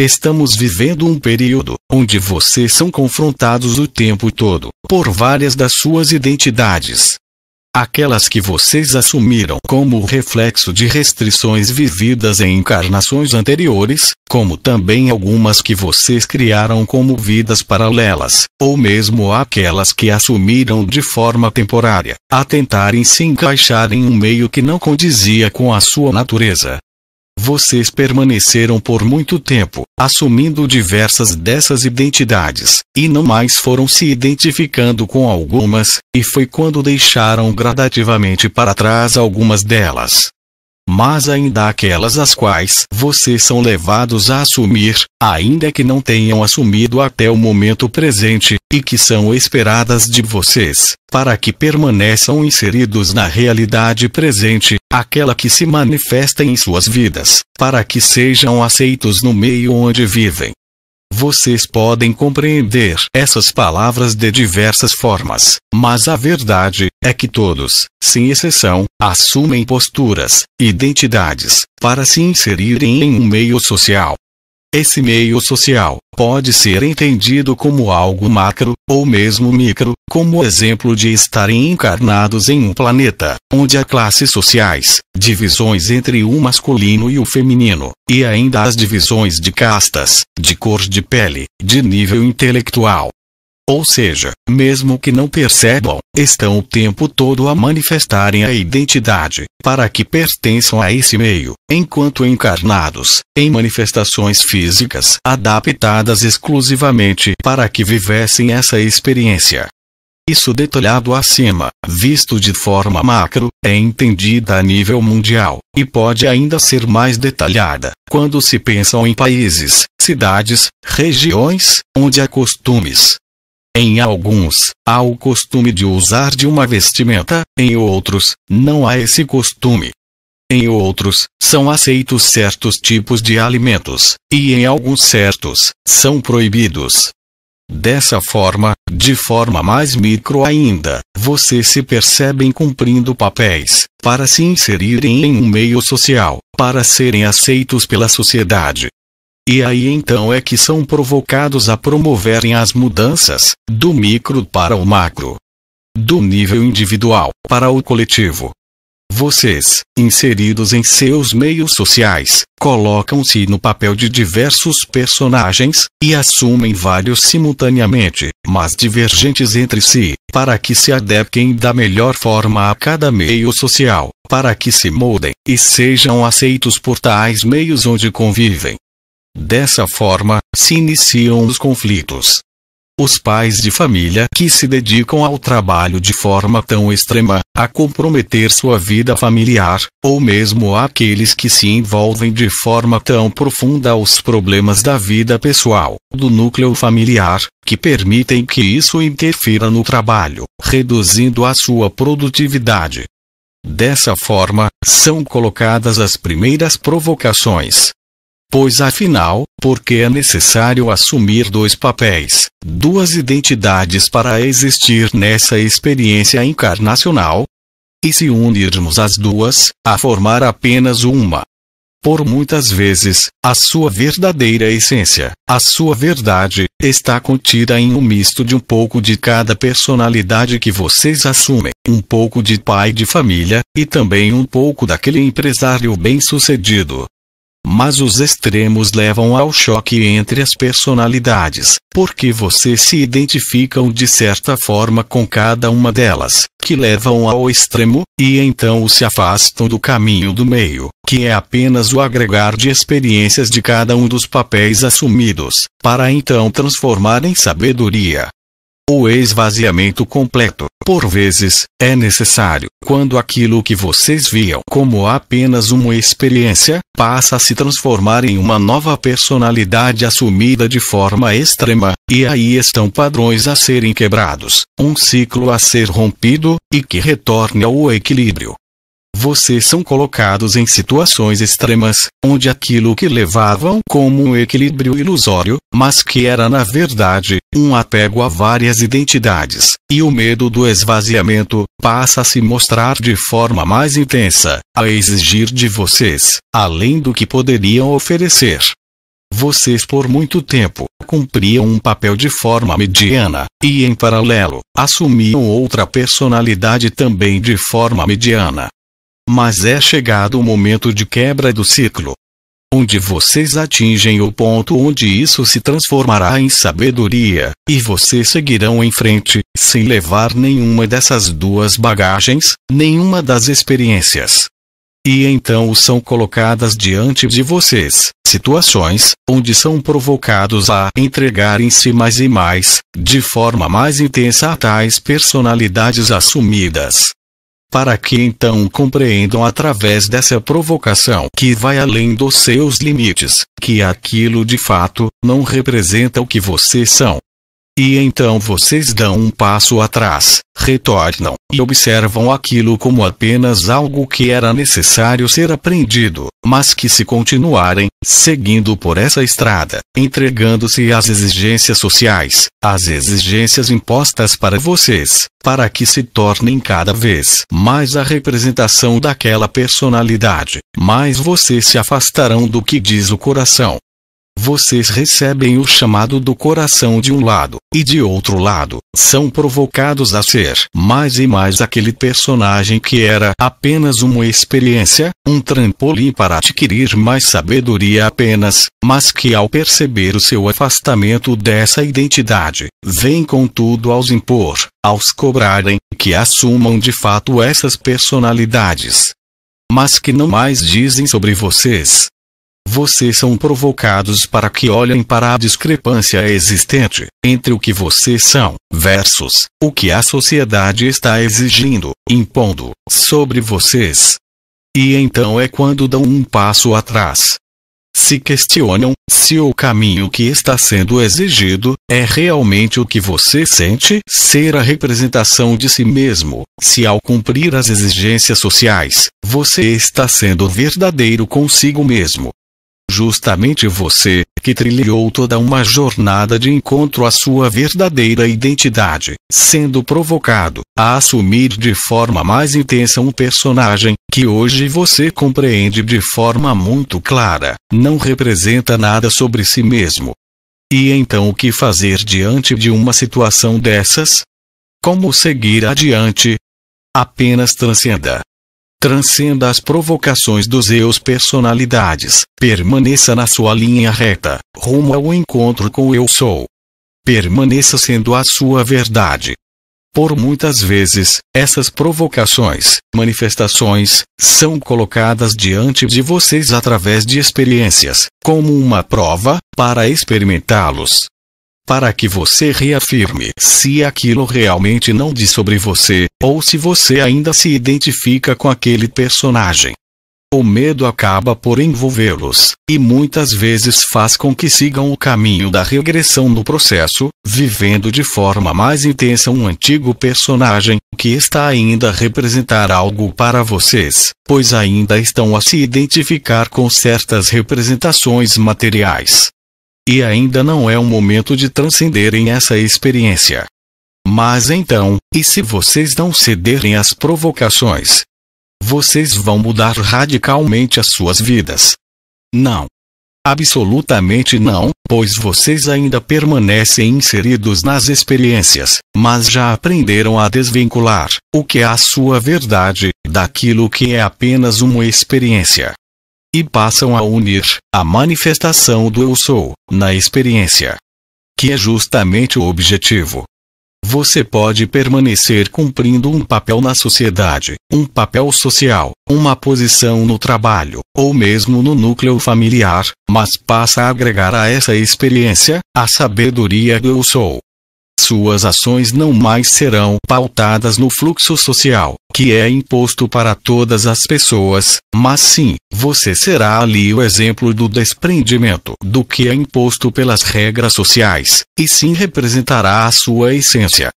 Estamos vivendo um período onde vocês são confrontados o tempo todo por várias das suas identidades. Aquelas que vocês assumiram como reflexo de restrições vividas em encarnações anteriores, como também algumas que vocês criaram como vidas paralelas, ou mesmo aquelas que assumiram de forma temporária, a tentarem se encaixar em um meio que não condizia com a sua natureza. Vocês permaneceram por muito tempo, assumindo diversas dessas identidades, e não mais foram se identificando com algumas, e foi quando deixaram gradativamente para trás algumas delas. Mas ainda aquelas as quais vocês são levados a assumir, ainda que não tenham assumido até o momento presente, e que são esperadas de vocês, para que permaneçam inseridos na realidade presente, aquela que se manifesta em suas vidas, para que sejam aceitos no meio onde vivem. Vocês podem compreender essas palavras de diversas formas, mas a verdade é que todos, sem exceção, assumem posturas, identidades, para se inserirem em um meio social. Esse meio social pode ser entendido como algo macro, ou mesmo micro, como exemplo de estarem encarnados em um planeta, onde há classes sociais, divisões entre o masculino e o feminino, e ainda as divisões de castas, de cor de pele, de nível intelectual. Ou seja, mesmo que não percebam, estão o tempo todo a manifestarem a identidade, para que pertençam a esse meio, enquanto encarnados, em manifestações físicas adaptadas exclusivamente para que vivessem essa experiência. Isso detalhado acima, visto de forma macro, é entendida a nível mundial, e pode ainda ser mais detalhada, quando se pensam em países, cidades, regiões, onde há costumes. Em alguns, há o costume de usar de uma vestimenta, em outros, não há esse costume. Em outros, são aceitos certos tipos de alimentos, e em alguns certos, são proibidos. Dessa forma, de forma mais micro ainda, vocês se percebem cumprindo papéis, para se inserirem em um meio social, para serem aceitos pela sociedade. E aí então é que são provocados a promoverem as mudanças, do micro para o macro, do nível individual para o coletivo. Vocês, inseridos em seus meios sociais, colocam-se no papel de diversos personagens, e assumem vários simultaneamente, mas divergentes entre si, para que se adequem da melhor forma a cada meio social, para que se moldem, e sejam aceitos por tais meios onde convivem. Dessa forma, se iniciam os conflitos. Os pais de família que se dedicam ao trabalho de forma tão extrema, a comprometer sua vida familiar, ou mesmo aqueles que se envolvem de forma tão profunda aos problemas da vida pessoal, do núcleo familiar, que permitem que isso interfira no trabalho, reduzindo a sua produtividade. Dessa forma, são colocadas as primeiras provocações. Pois afinal, por que é necessário assumir dois papéis, duas identidades para existir nessa experiência encarnacional? E se unirmos as duas, a formar apenas uma? Por muitas vezes, a sua verdadeira essência, a sua verdade, está contida em um misto de um pouco de cada personalidade que vocês assumem, um pouco de pai de família, e também um pouco daquele empresário bem-sucedido. Mas os extremos levam ao choque entre as personalidades, porque vocês se identificam de certa forma com cada uma delas, que levam ao extremo, e então se afastam do caminho do meio, que é apenas o agregar de experiências de cada um dos papéis assumidos, para então transformar em sabedoria. O esvaziamento completo, por vezes, é necessário, quando aquilo que vocês viam como apenas uma experiência, passa a se transformar em uma nova personalidade assumida de forma extrema, e aí estão padrões a serem quebrados, um ciclo a ser rompido, e que retorne ao equilíbrio. Vocês são colocados em situações extremas, onde aquilo que levavam como um equilíbrio ilusório, mas que era na verdade, um apego a várias identidades, e o medo do esvaziamento, passa a se mostrar de forma mais intensa, a exigir de vocês, além do que poderiam oferecer. Vocês por muito tempo cumpriam um papel de forma mediana, e em paralelo, assumiam outra personalidade também de forma mediana. Mas é chegado o momento de quebra do ciclo, onde vocês atingem o ponto onde isso se transformará em sabedoria, e vocês seguirão em frente, sem levar nenhuma dessas duas bagagens, nenhuma das experiências. E então são colocadas diante de vocês situações, onde são provocados a entregarem-se mais e mais, de forma mais intensa a tais personalidades assumidas. Para que então compreendam através dessa provocação que vai além dos seus limites, que aquilo de fato não representa o que vocês são. E então vocês dão um passo atrás, retornam e observam aquilo como apenas algo que era necessário ser aprendido, mas que se continuarem seguindo por essa estrada, entregando-se às exigências sociais, às exigências impostas para vocês, para que se tornem cada vez mais a representação daquela personalidade, mais vocês se afastarão do que diz o coração. Vocês recebem o chamado do coração de um lado, e de outro lado, são provocados a ser mais e mais aquele personagem que era apenas uma experiência, um trampolim para adquirir mais sabedoria apenas, mas que ao perceber o seu afastamento dessa identidade, vem contudo aos impor, aos cobrarem, que assumam de fato essas personalidades. Mas que não mais dizem sobre vocês. Vocês são provocados para que olhem para a discrepância existente entre o que vocês são, versus o que a sociedade está exigindo, impondo, sobre vocês. E então é quando dão um passo atrás. Se questionam se o caminho que está sendo exigido é realmente o que você sente ser a representação de si mesmo, se ao cumprir as exigências sociais, você está sendo verdadeiro consigo mesmo. Justamente você, que trilhou toda uma jornada de encontro à sua verdadeira identidade, sendo provocado a assumir de forma mais intensa um personagem, que hoje você compreende de forma muito clara, não representa nada sobre si mesmo. E então o que fazer diante de uma situação dessas? Como seguir adiante? Apenas transcenda. Transcenda as provocações dos eus personalidades, permaneça na sua linha reta, rumo ao encontro com o eu sou. Permaneça sendo a sua verdade. Por muitas vezes, essas provocações, manifestações, são colocadas diante de vocês através de experiências, como uma prova, para experimentá-los. Para que você reafirme se aquilo realmente não diz sobre você, ou se você ainda se identifica com aquele personagem. O medo acaba por envolvê-los, e muitas vezes faz com que sigam o caminho da regressão no processo, vivendo de forma mais intensa um antigo personagem, que está ainda a representar algo para vocês, pois ainda estão a se identificar com certas representações materiais. E ainda não é o momento de transcenderem essa experiência. Mas então, e se vocês não cederem às provocações? Vocês vão mudar radicalmente as suas vidas? Não. Absolutamente não, pois vocês ainda permanecem inseridos nas experiências, mas já aprenderam a desvincular o que é a sua verdade daquilo que é apenas uma experiência. E passam a unir a manifestação do eu sou na experiência, que é justamente o objetivo. Você pode permanecer cumprindo um papel na sociedade, um papel social, uma posição no trabalho, ou mesmo no núcleo familiar, mas passa a agregar a essa experiência a sabedoria do eu sou. Suas ações não mais serão pautadas no fluxo social, que é imposto para todas as pessoas, mas sim, você será ali o exemplo do desprendimento do que é imposto pelas regras sociais, e sim representará a sua essência.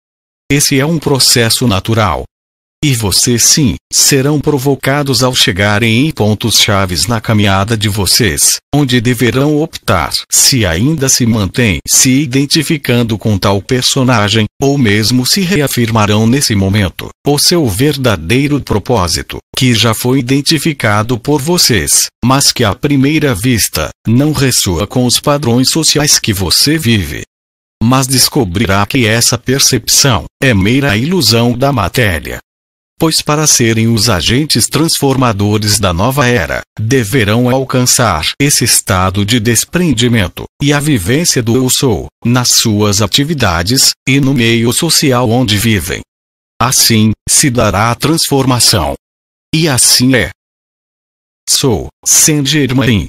Esse é um processo natural. E vocês sim, serão provocados ao chegarem em pontos chaves na caminhada de vocês, onde deverão optar se ainda se mantêm se identificando com tal personagem, ou mesmo se reafirmarão nesse momento o seu verdadeiro propósito, que já foi identificado por vocês, mas que à primeira vista não ressoa com os padrões sociais que você vive. Mas descobrirá que essa percepção é mera ilusão da matéria. Pois para serem os agentes transformadores da nova era, deverão alcançar esse estado de desprendimento, e a vivência do eu sou, nas suas atividades, e no meio social onde vivem. Assim, se dará a transformação. E assim é. Sou Saint Germain.